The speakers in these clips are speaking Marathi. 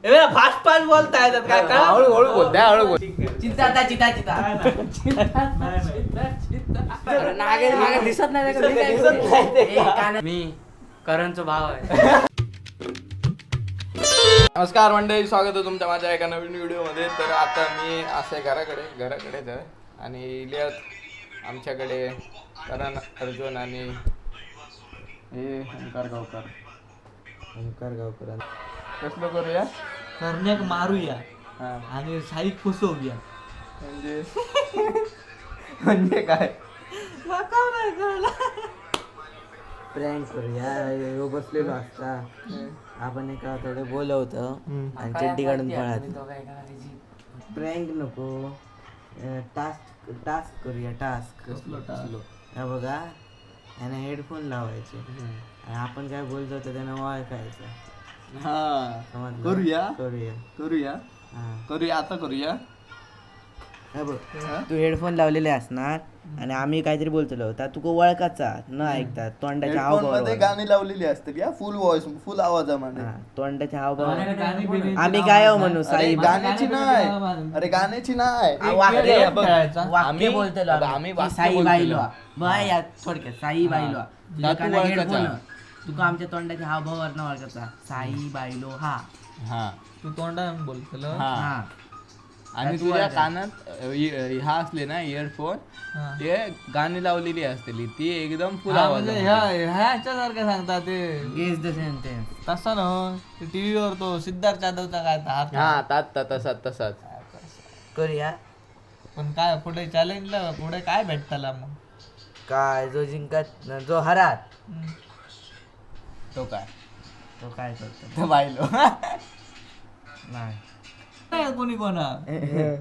फास्ट फास्ट बोलताय काय हळूहळू बोल द्या हळू बोल. चिता चिता चिता मागे दिसत नाही. मी करणचा भाव आहे. नमस्कार मंडळी, स्वागत आहे तुमच्या माझ्या एका नवीन व्हिडिओमध्ये. तर आता मी असे घराकडेच आहे आणि इलियात आमच्याकडे करण, अर्जुन आणि हे ओंकार गावकर. कसलं करूया? करण्याक मारूया हा आणि साई फसवूया. म्हणजे काय? प्रँक करूया. ह्यो बसलेलो असता, आपण एका थोडं बोलवतो आणि चड्डी काढून पळत. प्रँक नको, टास्क करूया. टास्क हा बघा, याने हेडफोन लावायचे आणि आपण काय बोलतो तर त्यानं ओळखायचं. हा समजलं? करूया आता करूया. हे बघ, तू हेडफोन लावलेले असणार आणि आम्ही काहीतरी बोलतो तर तू ओळखाचा न ऐकता तोंडाच्या हावभाव गाणी लावलेली असते या फुल व्हॉइस फुल आवाजामध्ये. तोंडाच्या हावभाव आम्ही काय म्हणू साई गाण्याची नाही, अरे गाण्याची नाही. वाक्य बोलतो आम्ही साई बाईलो बाय थोडक्यात साई बाईलो तुका आमच्या तोंडाच्या हावभावावर न ओळखायचा. साई बाईलो हा तू तोंडाने बोलतो. हा आणि तुझ्या कानात हा असले ना इयरफोन, ते गाणी लावलेली असतेली ती एकदम फुल आवाज. ह्याच्यासारखं सांगता ते गेस द सेंटेन्स तसा ना टीव्हीवर तो सिद्धार्थ जाधवचा काय हात. हा तसाच करूया. पण काय पुढे चॅलेंजला पुढे काय भेटताला मग? काय जो जिंकत जो हरात तो काय करतो तो बायलो. नाही कोणी कोणा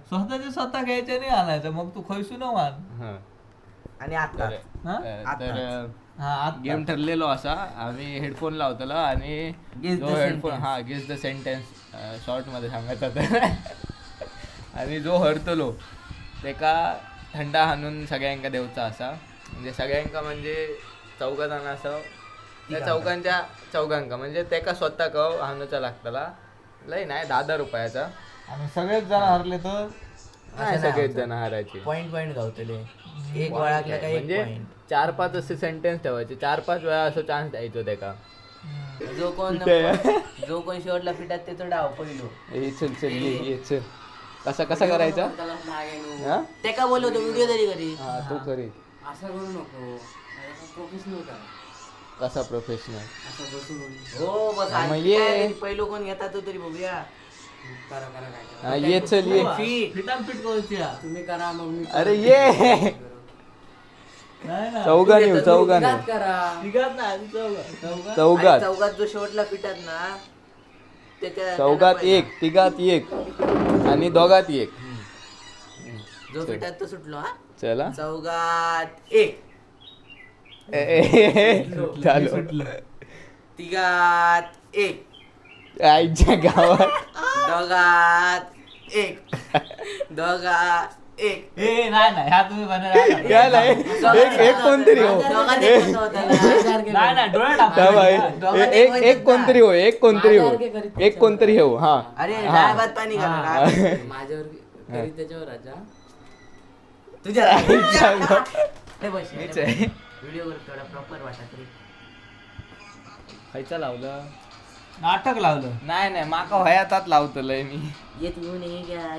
स्वतःचे स्वतः घ्यायचे नाही आणायचं, मग तू खैसू न मान. आणि आता तर गेम ठरलेलो असा, आम्ही हेडफोन लावतलो आणि जो headphone guess the sentence short मध्ये सांगायचा तर आणि जो हरतलो तेका थंडा हाणून सगळ्यांका देवचा असा. म्हणजे सगळ्यांका म्हणजे 4 जण असं, त्या चौघांका म्हणजे तेका स्वतः कव हाणूचा लागतला. लय नाही 10 रुपयाचा. आणि सगळेच जण हरले तर नाही सगळेच जण हारायचे. पॉइंट गावतले एक वळाकला काय म्हणजे 4-5 असे सेंटेन्स ठेवायचे, 4-5 वेळा असं चान्स द्यायचो त्याका. जो कोण शेवटला फिटात ते तो डाव पहिलो. चल कसा करायचा? ते का बोलवतो व्हिडिओ तरी करी. हा तू करी. असं करू नको, प्रोफेशनल का कसा प्रोफेशनल? असं बसून हो बस. पहिलो कोण घेता तो तरी बघूया. करा ये चल ये. फिट करूया तुम्ही करा मग मी. अरे ये चौघाने चौघात जो शेवटला फिटात ना त्याच्या चौघात एक, तिघात एक आणि दोघात एक. जो फिटात तो सुटलो. हा चला चौघात एक, चालू तिघात एक, आईच्या गावात दोघात एक, दोघात एक. नाही ह्या तुम्ही याला एक कोणतरी हो, एक कोणतरी हो. हा अरे डाळभात पाणी माझ्यावर त्याच्यावर राजा तुझ्या व्हिडिओ थोडा प्रॉपर वाटा तरी. खायचं लावलं नाटक लावलं नाही माका हयातात लावतलंय मी. येत घेऊन ये घ्या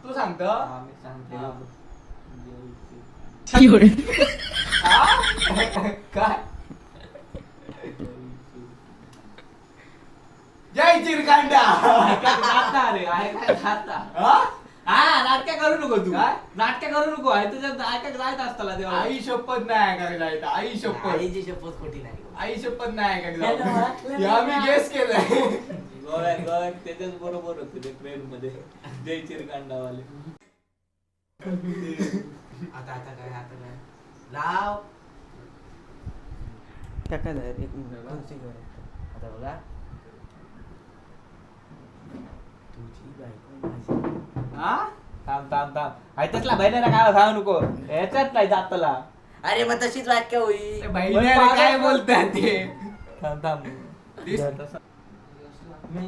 तू सांगतो काय जय चिरकांडा. नाटक करू नको तू. नाटक करू नको आहे तुझ्या नाटक जायचं असताना तेव्हा. आई शपथ नाही ऐकायला. आई शपथ, आईची शपथ खोटी नाही. आई शपथ नाही ऐकायला. आम्ही गेस केलंय. गोव्यात त्याच्याच बरोबर होते ते ट्रेन मध्ये जय चिरकांडावाले. आता काय लाव एक मिनिट. आता बघा तुझी बायको थांब तसला बहिणीला काय सांगू नको, ह्याच्यात नाही जातला अरे मग तशीच वाक्य होईल. काय बोलतात ते थांब थांब. मी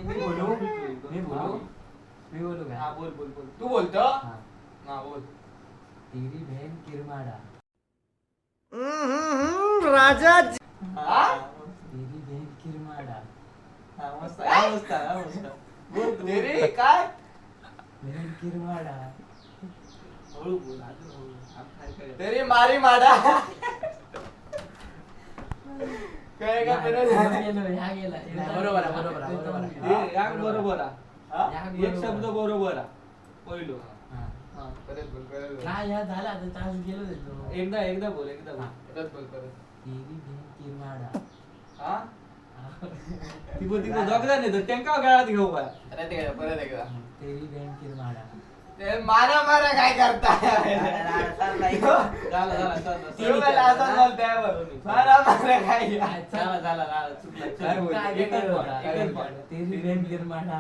बोलू काय? हा बोल बोल बोल तू बोलतो हा बोल. तेरी बहन किरमाडा. हा तेरी बहन किरमाडा. हा, मस्त आहे, हा, मस्त आहे, हा, मस्त आहे. बोल तू. तेरी काय बहन किरमाडा. हळू बोल, अजून हळू. आम काय काय. तेरी मारी माडा काय का ह्या गेला. बरोबर आहे, बरोबर आहे, बरोबर आहे. हे याक बरोबर आहे. हा? याक एक बरोबर. शब्द बरोबर आहे. पहिलो. हा. हा. परत बोल परत बोल नाही या झाला आता चान्स गेलो देतो. एकदा बोल, एकदा बोल. परत बोल परत. तेरी बहन किरमाडा. हा? तिको दोघदा नाही तर त्यांका गळ्यात घेऊ काय. परत एकदा तेरी बहन किरमाडा. ते मारा मारा काय करताय झालं, चल. असं बोलताय बघ. मारा मारा काय झालं, चुकलं. काय बोल? काय एकच केलं बोल, होता? एकच बोल. तेरी बहन किरमाडा.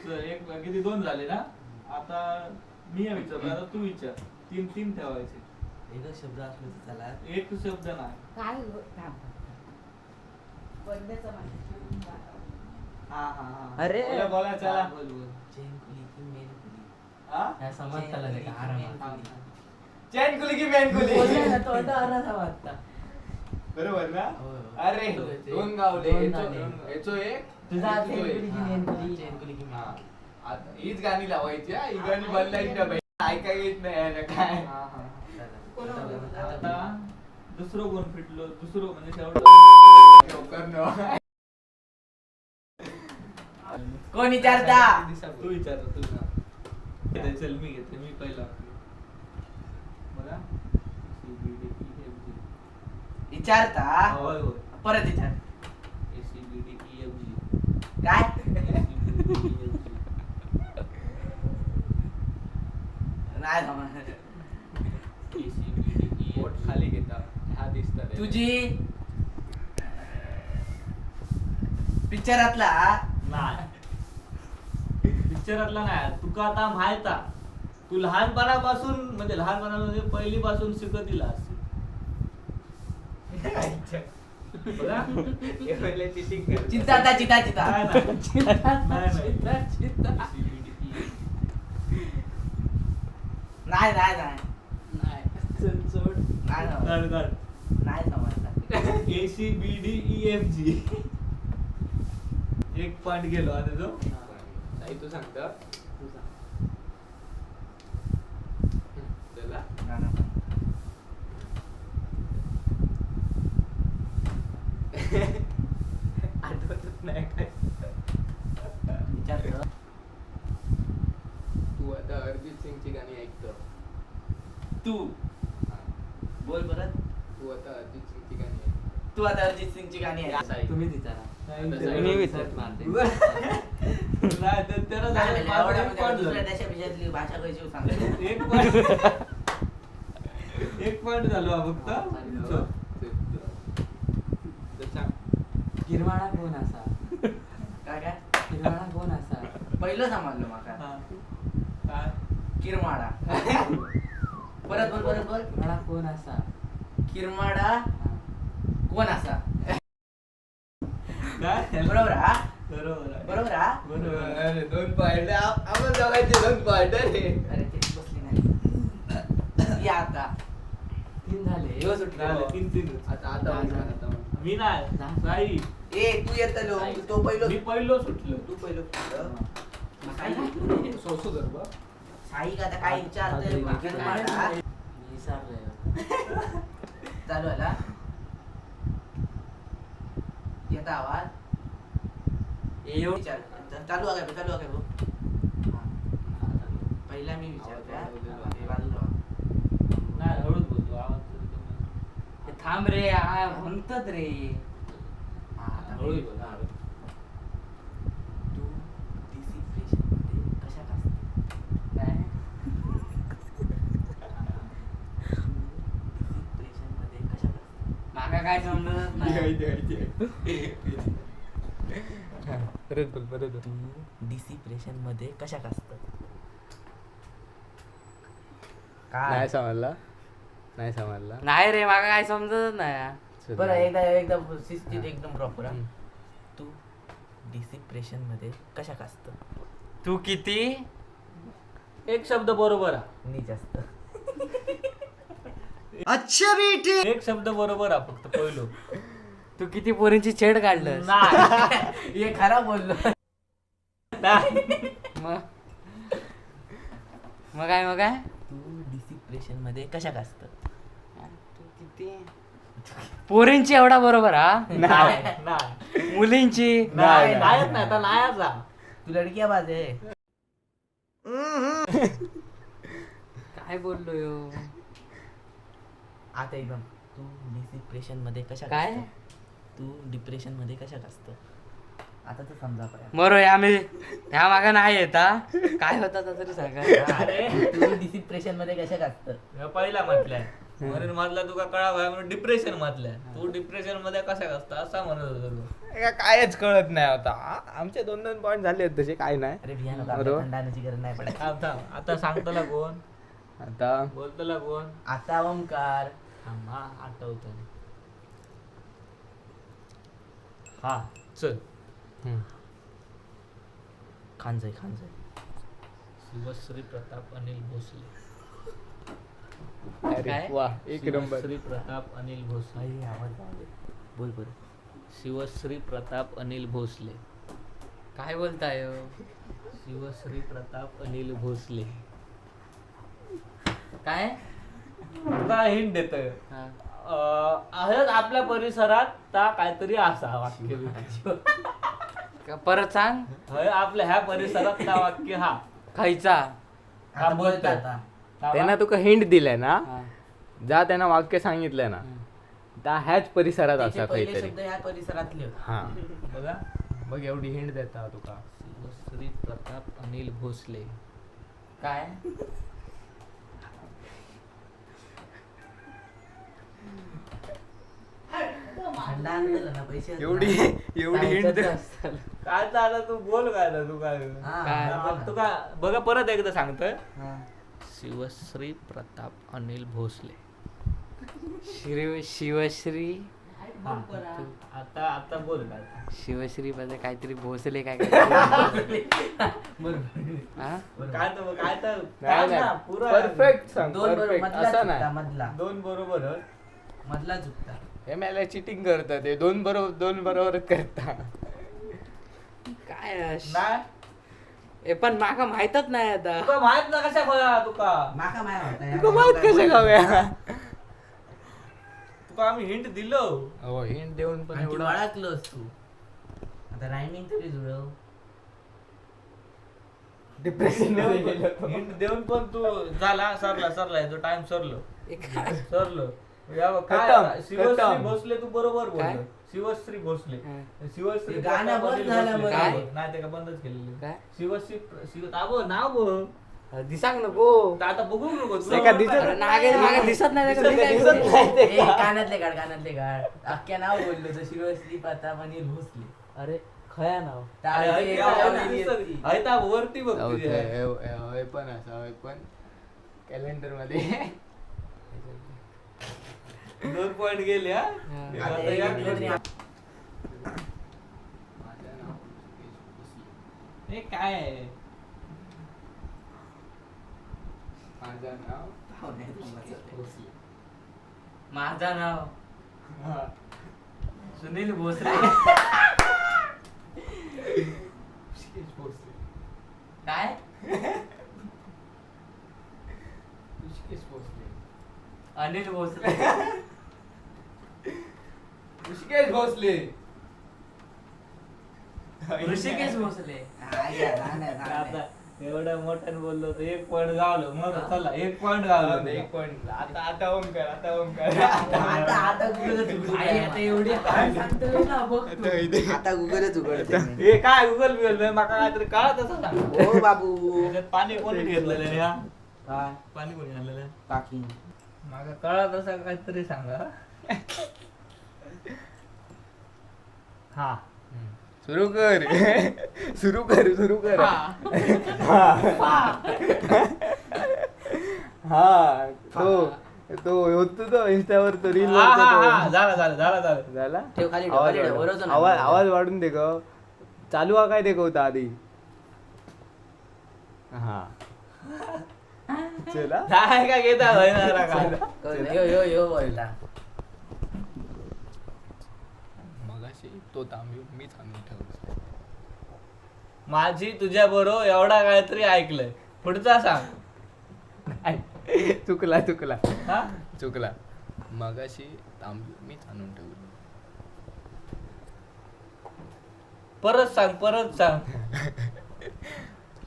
चल, एक किती 2 झाले ना. आता मी विचारतो, आता तू विचार. 3 ठेवायचे. एकच शब्द असलो तर चला. एक शब्द नाही. काय हो? थांब. बंदच माहिती. हा. अरे. बोला चला. बोल बोल चेन खुली की मेन खुली. हा? ह्या समजताला ते का आरामात. चैन कुली की मेन कुली बोलला ना, तोंड आरासा वाटता. बरोबर ना होय, होय. अरे 2 गावले दोन याचो झाले. याचो एक तुझा आणि चेन तुझो कुली एक. की मेन कुली. चेन खुली की मेन हा. खुली. आता हीच गाणी लावायची हा. ही गाणी बदलायची ना बाई. ऐकाय येत नाही यार काय हा. चला. आता दुसरं कोण फिटलो, दुसरं म्हणजे शेवट लवकर न कोण विचारता? तू विचार तू. चल मी घेते, मी पहिला. बघा. विचारता होय होय. परत विचार. ACBDEFG. काय? नाही समजलं. पोट खाली घेता हा दिसतात तुझी पिक्चरातला नाही. पिक्चरातला नाही. तुका आता माहित आहे. तू लहानपणापासून म्हणजे पहिलीपासून शिकत दिला असेल. बघा. चिंता चिता नाही, नाही. नाही नाही नाही चल सोड. नाही समजलं. काढ. नाही समजलं. ACBDEFG. 1 पॉइंट गेलो आता जो. तू सांगता तू सांग. चला आठवतच नाही काय विचारतो. तू आता अरिजित सिंगची गाणी ऐकतो तू हा. बोल परत. तू आता अरिजित सिंगची गाणी ऐकतो तू आता अरिजित सिंगची गाणी आहे. तुम्हीच विचारा. मी विचार. सर्च मारते. नाही, तर त्याला झालं पाच, एक point दुसऱ्या झालं. देशाभिषेकली भाषा कशी सांगतो. एक पॉइंट झालो हा फक्त. चल. तर सांग. किरमाडा कोण असा? काय काय किरमाडा कोण असा? पहिलं समजलं माका. हा. काय? किरमाडा. परत बोल. किरमाडा कोण असा? किरमाडा हा. कोण असा? काय? बरोबर हा. बरोबर आहे. बरोबर हा. बरोबर. अरे 2 पॉइंट आपण दोघांचे 2 पॉइंट रे अरे ते बसली नाही. या आता 3 झाले. दिवस सुटले. झालं, 3-3. आता आता मी नाही. साई. ए तू येत तो पहिलो. मी पहिलो सुटलो. तू पहिलो. सोसो कर बा साई का आता काय विचारतोय. किरमाडा मी विसरलोय. चालू आला. येता आवाज. विचार. चालू आहे भाऊ. पहिला मी विचारतोय. हे बाजूला वा. नाही, हळूच बोलतो. आवाज तरी कमी. थांब रे म्हणतात रे. हा, आता हळूच मी- बोल. हा. तू डिसिप्रेशन मध्ये कशात असते? काय? डिसिप्रेशन मध्ये कशात असते? माका काय समजत नाही. डिसिप्रेशन मध्ये कशात असतं? नाही समजला नाही रे मला काय समजत नाही. चल. बरं एकदा शिस्तीत एकदम प्रॉपर. तू डिसिप्रेशन मध्ये कशा असतं? तू किती एक शब्द बरोबर हा. नीच असतं. एक शब्द बरोबर हा फक्त पहिलो. तू किती पोरींची छेड काढलं? नाही हे खरा बोललो. मग मग काय तू डिसिप्रेशन मध्ये कशा असतं? तू किती पोरींची एवढा बरोबर हा? नाही मुलींची नाही नाहीच नाही आता नाहीच हा. तू लडकी बाज आहे. काय बोललो यो? आता एकदम तू डिसिप्रेशन मध्ये कशा काय? असतं? तू डिप्रेशन मध्ये कशा असतं? आता तर समजा पाहिजे. बरोबर आम्ही ह्या मागा नाही येत हा. काय होता तरी सांगा. अरे तू डिसिप्रेशन मध्ये कशा असतं? ह्यो पहिला म्हटलाय म्हणून मधला तुका कळावा म्हणून डिप्रेशन मधलाय. तू डिप्रेशन मध्ये कशा असता असा म्हणत होता तू. कायच कळत नाही आता. आमचे 2-2 पॉईंट झाले आहेत तसे काय नाही. अरे भिया बरोबर. थंड आणण्याची गरज नाही पडत. थांब थांब आता सांगतला कोण आता बोलतला कोण आता ओमकार. थांबा आठवतो. हा चल. खांजय शिवश्री प्रताप अनिल भोसले. अरे काय? वा एक नंबर. शिवश्री प्रताप अनिल भोसले. अरे आवाज जाऊ बोल बोल. शिवश्री प्रताप अनिल भोसले. काय बोलताय हो? शिवश्री प्रताप अनिल भोसले. काय तुला हिंट देतोय. हा. असंच आपल्या परिसरात ता काहीतरी असा वाक्य बिक्य. परत सांग. होय, आपल्या ह्या परिसरात ता वाक्य हा. खायचा आता बोलता आता. त्यांना तुका हिंट दिलाय ना, हा. जा त्यांना वाक्य सांगितलंय ना, त्या ह्याच परिसरात त्याचे असा पहिले काहीतरी. शब्द ह्या परिसरातले होते. हा बघा बघ एवढी हिंट देता तुका. शिवश्री प्रताप अनिल भोसले. काय थंड आणलं ना पैसे असते एवढी ना. एवढी हिंट दे. काय तर आता तू बोल काय आता तू काय हा, काय? बोल ना. तू काय बघा परत एकदा सांगतोय. हा. शिवश्री प्रताप अनिल भोसले. शिवश्री आता आता बोल काय. शिवश्री मध्ये काहीतरी भोसले काय बोल. हा? काय तर काय तर नाही, ना, नाही. पुरा परफेक्ट सांग. दोन बरोबर परफेक्ट मधला असं चुकता नाही. मधला दोन बरोबर मधला चुकता. हे मला चिटिंग करतात ते. दोन बरोबर करतात. काय नाही हे पण माका माहितच नाही आता. तुका माहित ना कशा बघा तुका माका माय होता तुका माहित कसं गाव्या. तुका आम्ही हिंट दिलो. हो हिंट देऊन पण एवढं ओळखलोस तू. आता रायमिंग तरी जुळव. डिप्रेशन हिंट देऊन पण तू झाला सरला तो टाइम सरलो. या बघ, काय खतम, शिवश्री खतम. भोसले तू बरोबर काय? बोललो. शिवश्री भोसले. हा. शिवश्री ते गाणं प्रताप बंद अनिल झालं भोसले. बरं. काय? नाही ते का बंदच केलेलं. काय? शिवश्री ताबो नाव बोल. दिसांग नको. आता बघू नको ते का दिसत- अरे मागे दिसत नाही दिसत नाही. ए, कानातले काढ अख्ख्या नाव बोललो तर शिवश्री प्रताप अनिल भोसले. अरे खया नाव. वरती बघ तुझ्या. हे पण असं हे पण कॅलेंडर मध्ये 2 पॉइंट गेले हा. हा. आता आता या एक मिनिट क्लोज. हे काय आहे? माझं नाव माझा नाव हा. सुनील भोसले. काय अनिल भोसले. ऋषिकेश भोसले. ऋषिकेश भोसले. आता एवढं मोठ्यानं बोललो तर 1 पॉइंट गावलो. मग चला 1 पॉइंट गावलो. एक पॉइंट. आता ओमकार. आता गुगलच आई आता एवढी हाय सांगतोय ना बघ तू. आता गुगलच उघडते मी. हे काय गुगल बिगल माका काहीतरी कळत असं सांग. ओ बाबू त्याच्यात पाणी कोणी घेतलेलं आहे हा? काय पाणी कोणी आणलेलं आहे? काकी माका कळत असं काहीतरी सांगा. हा सुरू कर. हा तो होतो तो इंस्टावर तो रील झाला ठेव खाली ठेव, आवाज खाली ठेव, वाढव. वरचं नाही. आवाज वाढून दे ग चालू हा काय दे होता आधी हा चला काय काय घेता यो बोलता. मगाशी तो तांबू मीच आणून ठेवला माझी तुझ्या बरोबर एवढा काहीतरी ऐकलंय पुढचा सांग. चुकला हा चुकला मगाशी तांबू मीच आणून ठेवलं परत सांग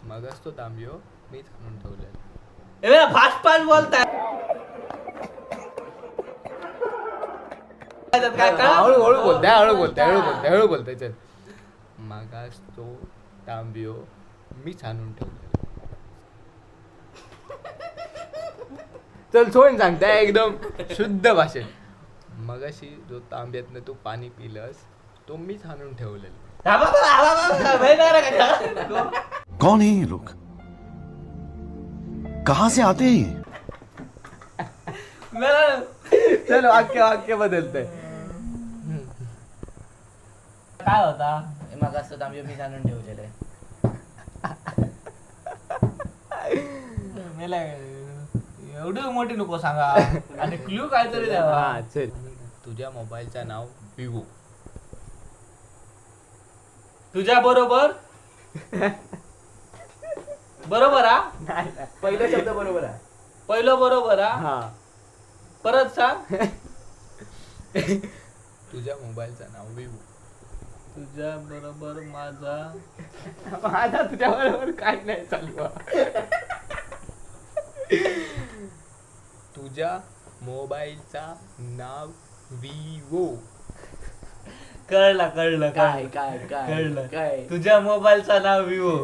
मगाच तो तांबू मीच आणून ठेवलेला ए फास्ट बोलताय काय हळू बोलताय चल मगाच तो तांबू मीच आणून ठेवलेला चल सोन सांगताय एकदम शुद्ध भाषेत मगाशी जो तांब्यातनं तू पाणी पिलंस तो मीच आणून ठेवलेला कौन है ये लोग कहां से आते हैं ये चल वाक्य बदलतंय काय होता मग असं तांबे मी आणून ठेवलेलं आहे. मेला एवढी मोठी नको सांगा आणि क्ल्यू काहीतरी द्यावा. हा चल तुझ्या मोबाईलचं नाव विवो तुझ्या बरोबर हा पहिला शब्द बरोबर आहे. पहिलं बरोबर हा हा परत सांग. तुझ्या मोबाईलचं नाव विवो तुझ्या बरोबर माझा तुझ्या बरोबर काय नाही चालू तुझ्या मोबाईलचा नाव विवो कळलं काय कळलं काय तुझ्या मोबाईलचं नाव विवो.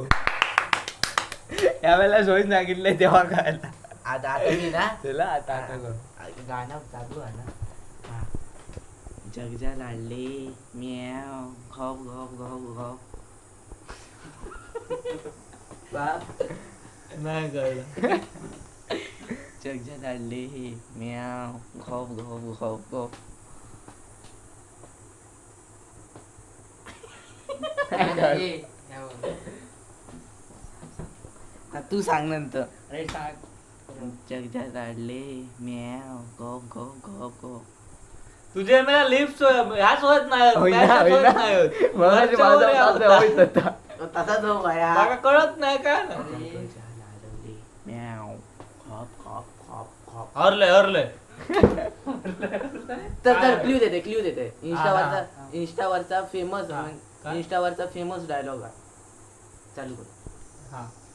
यावेळेला सोयीन सांगितलंय तेव्हा काय आता मी ना चला आता करू गाणं चालू आहे ना. हा. जगजा लाडले म्याव घाव घाव घाव घाव. नाही कळलं. जगजा लाडले म्याव घाव घाव घाव घाव. तू सांग नंतर. अरे सांग. जगजा लाडले म्याव घाव घाव घाव घाव. तुझे मला लिप्स ह्याच होत नाही होईना. मगाशी माझा हात होईत होता. तसा जो बाया. मला कळत नाही काय ना. जगजा लाडले म्याव खॉप खॉप खॉप खॉप. हरलंय तर क्ल्यू देते इंस्टावरचा फेमस डायलॉग आहे. चालू कर.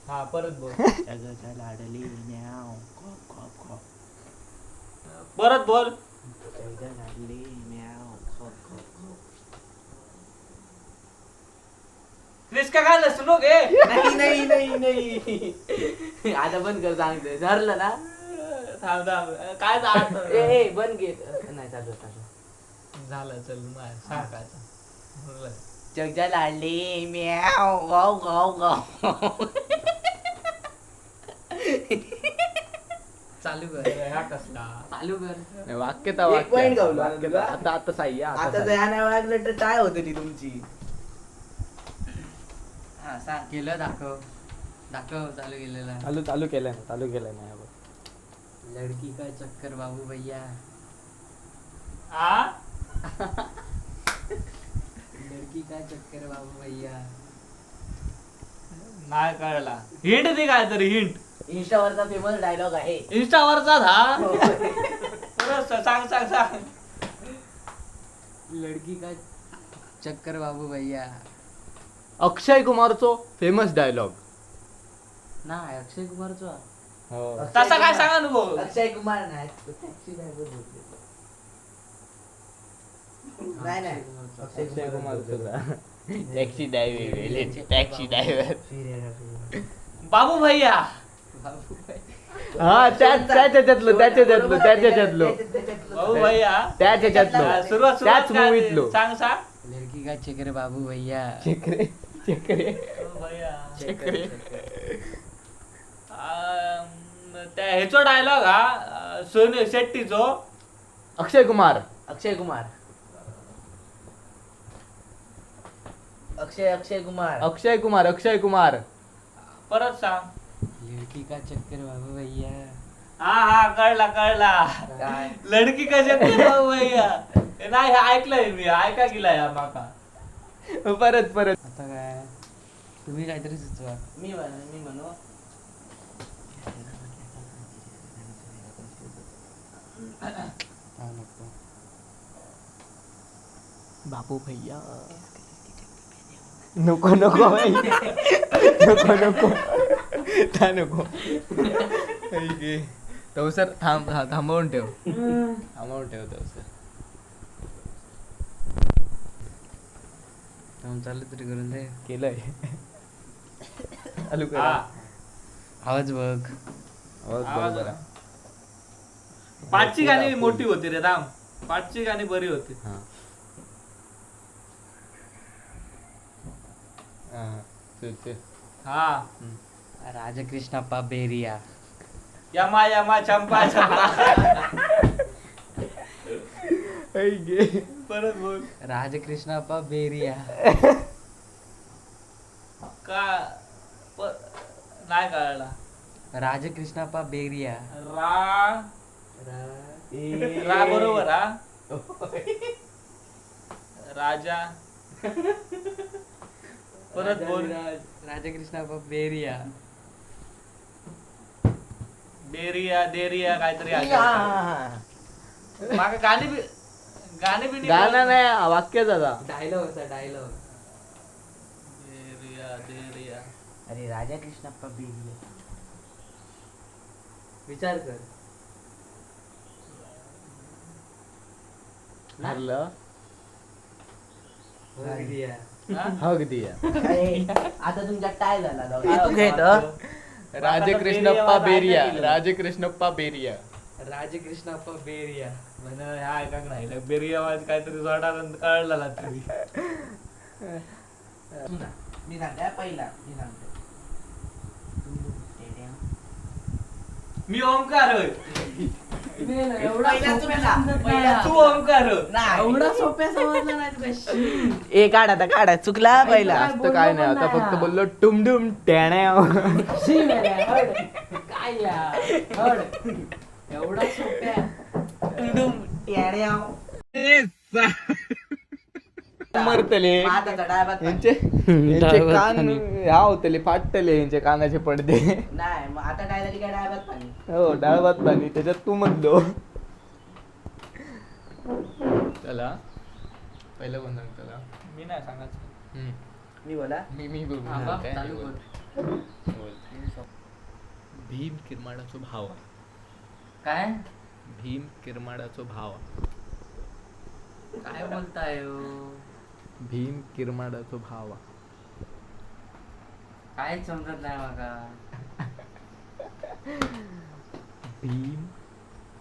हा परत बोल. जगजा लाडली म्याव खॉप खॉप खॉप. परत बोल. जगजा लाडली म्याव खॉप खॉप खॉप. रिस्का काय नसतो लोक नाही आता बंद कर सांगते धरलं ना. थांब काय झालं ए बंद घे. नाही चालू झालं चल माय सांगायचं. जगजा लाडली म्याव गाव गाव गाव. चालू कर. हा कसला चालू कर. वाक्यता एक point गावलो. आता साई आता जर या नाही वागलं तर काय होतं ती तुमची. हा सांग. केलं दाखव चालू केलेलं. चालू केलं नाही लड़की का चक्कर बाबू भैया. लड़की का चक्कर बाबू भैया. नाही कळला. हिंट दे काय तरी हिंट. इंस्टावरचा फेमस डायलॉग आहे. इंस्टावरचाच हा परत सांग. लड़की का चक्कर बाबू भैया. अक्षय कुमारचो फेमस डायलॉग नाही अक्षय कुमारचा. तसा काय सांगा नको. अक्षय कुमार नाही टॅक्सी ड्रायव्हर बोलते. नाही अक्षय कुमार टॅक्सी ड्रायव्हर बाबू भैया. हा त्याच्यातलो बाबू भैया त्याच्यातलो सुरुवात त्याच मूवीतलो सांग. लड़की का चक्कर बाबू भैया. चक्रे बाबू भैया चक्रे त्या ह्याचो डायलॉग हा सोनू शेट्टीचो. अक्षय कुमार. अक्षय कुमार. अक्षय कुमार. अक्षय कुमार. अक्षय कुमार. परत सांग. लड़की का चक्कर बाबू भैया. हा कळला काय? लडकी कशा भैया नाही हे ऐकलंय मी, ऐका गेलाय हा माका. परत आता काय तुम्ही काहीतरी सुचवा. मी म्हणू नको. बाबू भैया. नको नको भाई. नको नको था नको. तो सर थांबवून ठेव. तो चालू तरी करून दे. केलंय. चालू कर. आवाज बघ. आवाज बघ. पाचची गाणी मोठी होती रे राम. पाचची गाणी बरी होती. हा राजकृष्णप्पा बेरिया. यमा चंपा परत बोल. राजकृष्णप्पा बेरिया. का नाही कळला. राजकृष्णप्पा बेरिया. रा बरोबर हा. राजा परत बोल. राजकृष्णप्पा बेरिया. देरिया काहीतरी माका गाणी बी गाणं नाही वाक्य दादा. डायलॉग होता डायलॉग. देरिया अरे राजा कृष्णप्पा बेरिया. विचार कर. हरलं. बेरिया. हक दिया. अरे, आता तुमच्या टाय झाला जाऊ. तू घेत राजकृष्णप्पा बेरिया. राजकृष्णप्पा बेरिया. राजकृष्णप्पा बेरिया. म्हण ह्या ऐकाक नाही बेरिया वाज काहीतरी जोडा कळला तुम्ही. मी सांगते पहिला. मी सांगते मी ओमकार होय. तू ओमकार हो. एवढा सोप्या समजलं नाही. काढा चुकला पहिला. जास्त काय नाही आता फक्त बोललो टुमडुम टॅण्या. काय एवढा सोप्या. मरतले यांचे कान ह्या होतले फाटतले यांचे कानाचे पडदे. नाही मग आता काय झाली काय डायबात पाणी. हो डाळ भात पाणी त्याच्यात तू म्हणलो. चला पहिलं कोण सांग. चला मी नाही सांगायचं. मी बोला. मी बोल. हा, बघ, काय चालू बोल. कर. बोल. भीम किरमाडाचो भाव. काय भीम किरमाडाचो भाव. काय बोलताय हो? भीम किरमाडाचो भाव. कायच समजत नाही बघा. भीम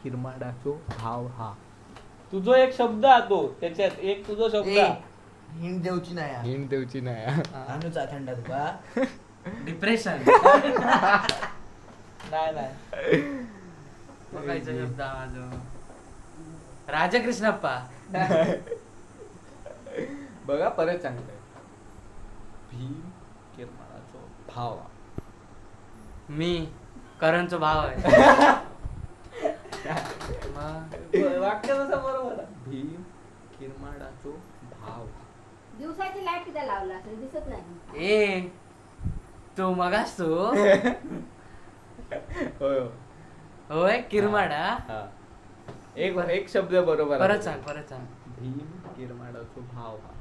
किरमाडाचो भाव हा. तुझो एक शब्द हा तो त्याच्यात एक तुझो शब्द हा. हिंड देऊची नाही हा. हिंड देऊची नाही. अनुचा थंड तुका. डिप्रेशन. नाही बघायचा शब्द हा माझा. राजकृष्णप्पा. बघा परत सांगतोय. भीम किरमाडाचो भाव. मी करणचा भाव आहे. मग वाक्य तसं बरोबर आहे. भीम किरमाडाचो भाव. दिवसाची लाईट किती लावला असेल दिसत नाही. ए तो मगास तो होय होय किरमाडा. हा. एक शब्द बरोबर. परत सांग. भीम किरमाडाचो भाव हा.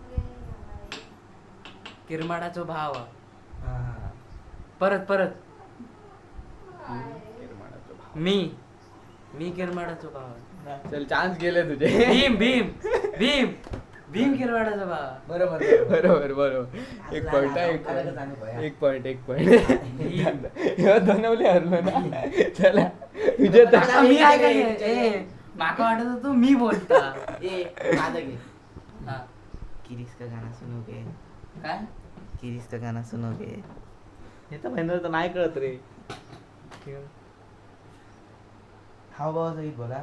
किरमाडाचो भाव. हा. परत भीम किरमाडाचो भाव. मी किरमाडाचो भाव. चल चान्स गेले तुझे. भीम किरमाडाचो भाव. बरोबर. एक पॉइंट. धनवले हरलो ना. चला तुझे आता मी काय काय माका वाटत होतो मी बोलता. माझं घे. हा. किरीस का गाना सुनोगे. काय किरीस का गाना सुनोगे. हे तर महिन्यात नाही कळत रे. हावभावा सहित बोला.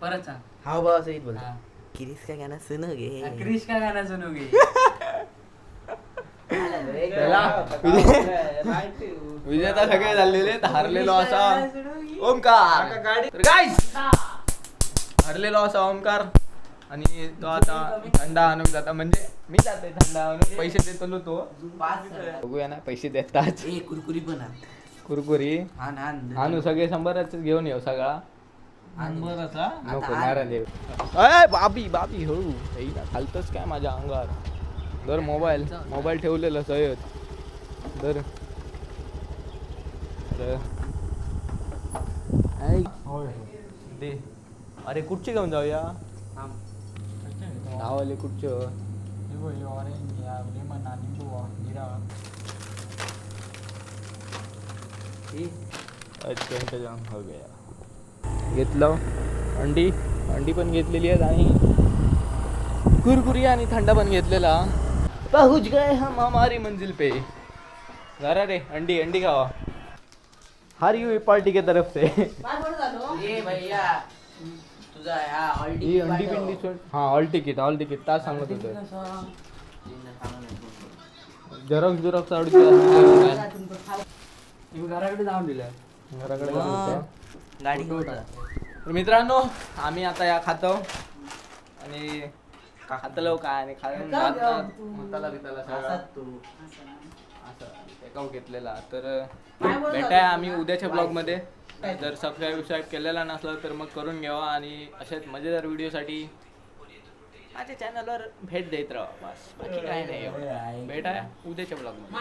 परत सांग. हावभावा सहित बोला. हा. किरीस का गाणं सुनोगे. क्रिश का गाणं सुनोगे. विजेता सगळे झालेले हारलेलो असा ओमकार. तर guys, हारलेलो असा ओमकार आणि तो आता थंडा आणून जाता म्हणजे मी जाते थंडा आणून पैसे देतो तो. बघूया ना पैसे देतात. ए कुरकुरी पण आण. कुरकुरी आण आण. आणू सगळे 100च घेऊन येऊ सगळा. नंबरचा नको नारा देव. अय बाबी बाबी हळू खालतच काय माझ्या अंगावर. दर मोबाईल ठेवलेला सयद दर दे. अरे कुठची घेऊन जाऊया धावाले कुठचं. अच्छा जाम हो गया. घेतलं अंडी पण घेतलेली आहेत आणि कुरकुरी आणि थंडा पण घेतलेला. पहुंच गए हम हमारी मंजिल पे. जरा रे अंडी खावा. हार यू पार्टी के तरफ से. ए भैया तुझा हा ही अंडी पिंडी सोड. हा ऑल तिकीट तास सांगत होतो. झेरॉक्स घराकडे जाऊन दिलं. घराकडे जाऊन होतं. गाडी घेऊन तर मित्रांनो आम्ही आता या खातो आणि खातलो काय आणि खाऊन मसाला बिताला सगळा असं एकाव घेतलेला. तर भेटाय आम्ही उद्याच्या ब्लॉगमध्ये. जर सबस्क्राईब केलेला नसला तर मग करून घ्यावा आणि अशाच मजेदार व्हिडिओसाठी माझ्या चॅनलवर भेट देत राहा. बस बाकी काय नाही. भेटाय उद्याच्या ब्लॉगमध्ये.